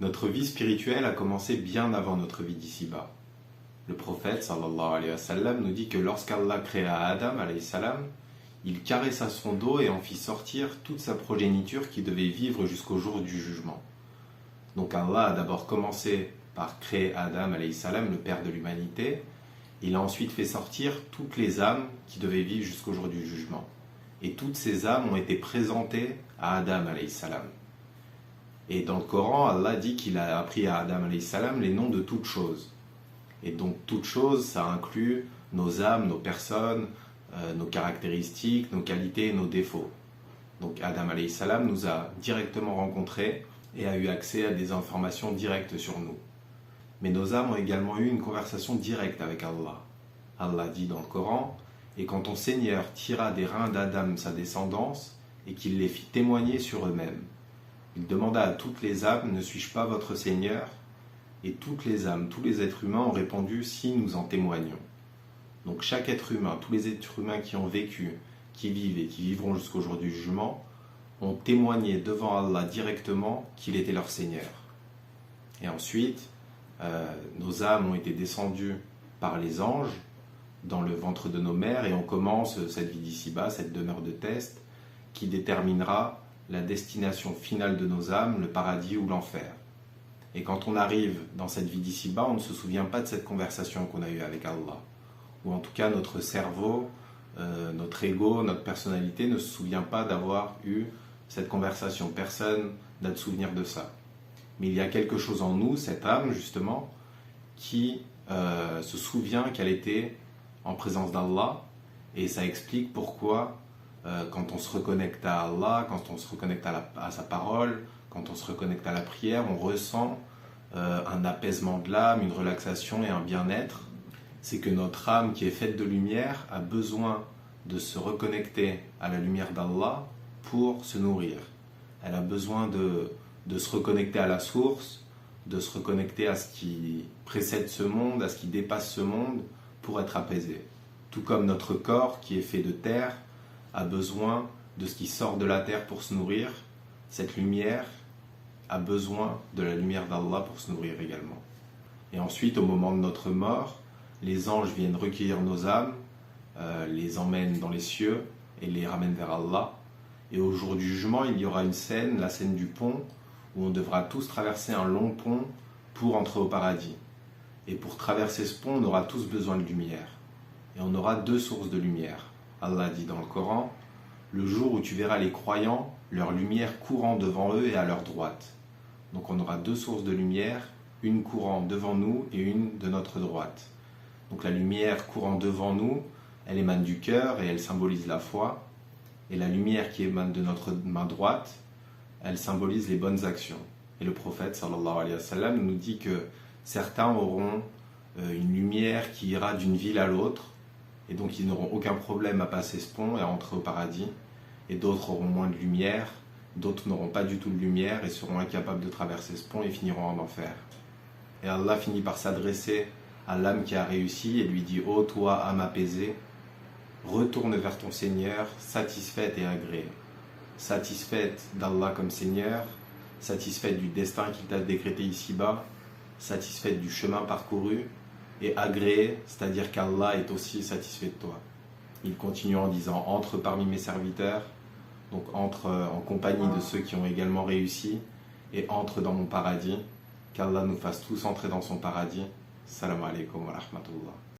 Notre vie spirituelle a commencé bien avant notre vie d'ici-bas. Le prophète sallallahu alayhi wa sallam nous dit que lorsqu'Allah créa Adam alayhi salam, il caressa son dos et en fit sortir toute sa progéniture qui devait vivre jusqu'au jour du jugement. Donc Allah a d'abord commencé par créer Adam alayhi salam, le père de l'humanité. Il a ensuite fait sortir toutes les âmes qui devaient vivre jusqu'au jour du jugement. Et toutes ces âmes ont été présentées à Adam alayhi salam. Et dans le Coran, Allah dit qu'il a appris à Adam alayhi salam les noms de toutes choses. Et donc toutes choses, ça inclut nos âmes, nos personnes, nos caractéristiques, nos qualités et nos défauts. Donc Adam alayhi salam nous a directement rencontrés et a eu accès à des informations directes sur nous. Mais nos âmes ont également eu une conversation directe avec Allah. Allah dit dans le Coran, « Et quand ton Seigneur tira des reins d'Adam sa descendance, et qu'il les fit témoigner sur eux-mêmes, il demanda à toutes les âmes, ne suis-je pas votre Seigneur ? Et toutes les âmes, tous les êtres humains ont répondu, si nous en témoignons. Donc chaque être humain, tous les êtres humains qui ont vécu, qui vivent et qui vivront jusqu'au jour du jugement, ont témoigné devant Allah directement qu'il était leur Seigneur. Et ensuite, nos âmes ont été descendues par les anges dans le ventre de nos mères et on commence cette vie d'ici-bas, cette demeure de test qui déterminera la destination finale de nos âmes, le paradis ou l'enfer. Et quand on arrive dans cette vie d'ici-bas, on ne se souvient pas de cette conversation qu'on a eue avec Allah. Ou en tout cas, notre cerveau, notre ego, notre personnalité ne se souvient pas d'avoir eu cette conversation. Personne n'a de souvenir de ça. Mais il y a quelque chose en nous, cette âme justement, qui se souvient qu'elle était en présence d'Allah. Et ça explique pourquoi quand on se reconnecte à Allah, quand on se reconnecte à sa parole, quand on se reconnecte à la prière, on ressent un apaisement de l'âme, une relaxation et un bien-être. C'est que notre âme qui est faite de lumière a besoin de se reconnecter à la lumière d'Allah pour se nourrir. Elle a besoin de se reconnecter à la source, de se reconnecter à ce qui précède ce monde, à ce qui dépasse ce monde pour être apaisée. Tout comme notre corps qui est fait de terre a besoin de ce qui sort de la terre pour se nourrir, cette lumière a besoin de la lumière d'Allah pour se nourrir également. Et ensuite, au moment de notre mort, les anges viennent recueillir nos âmes, les emmènent dans les cieux et les ramènent vers Allah. Et au jour du jugement, il y aura une scène, la scène du pont, où on devra tous traverser un long pont pour entrer au paradis. Et pour traverser ce pont, on aura tous besoin de lumière. Et on aura deux sources de lumière. Allah dit dans le Coran, « Le jour où tu verras les croyants, leur lumière courant devant eux et à leur droite. » Donc on aura deux sources de lumière, une courant devant nous et une de notre droite. Donc la lumière courant devant nous, elle émane du cœur et elle symbolise la foi. Et la lumière qui émane de notre main droite, elle symbolise les bonnes actions. Et le prophète sallallahu alayhi wa sallam nous dit que certains auront une lumière qui ira d'une ville à l'autre, et donc ils n'auront aucun problème à passer ce pont et à entrer au paradis. Et d'autres auront moins de lumière, d'autres n'auront pas du tout de lumière et seront incapables de traverser ce pont et finiront en enfer. Et Allah finit par s'adresser à l'âme qui a réussi et lui dit « Ô toi, âme apaisée, retourne vers ton Seigneur, satisfaite et agréée. Satisfaite d'Allah comme Seigneur, satisfaite du destin qu'il t'a décrété ici-bas, satisfaite du chemin parcouru, et agréée, c'est-à-dire qu'Allah est aussi satisfait de toi. » Il continue en disant « Entre parmi mes serviteurs, donc entre en compagnie de ceux qui ont également réussi, et entre dans mon paradis, qu'Allah nous fasse tous entrer dans son paradis. Salam alaikum wa rahmatullah.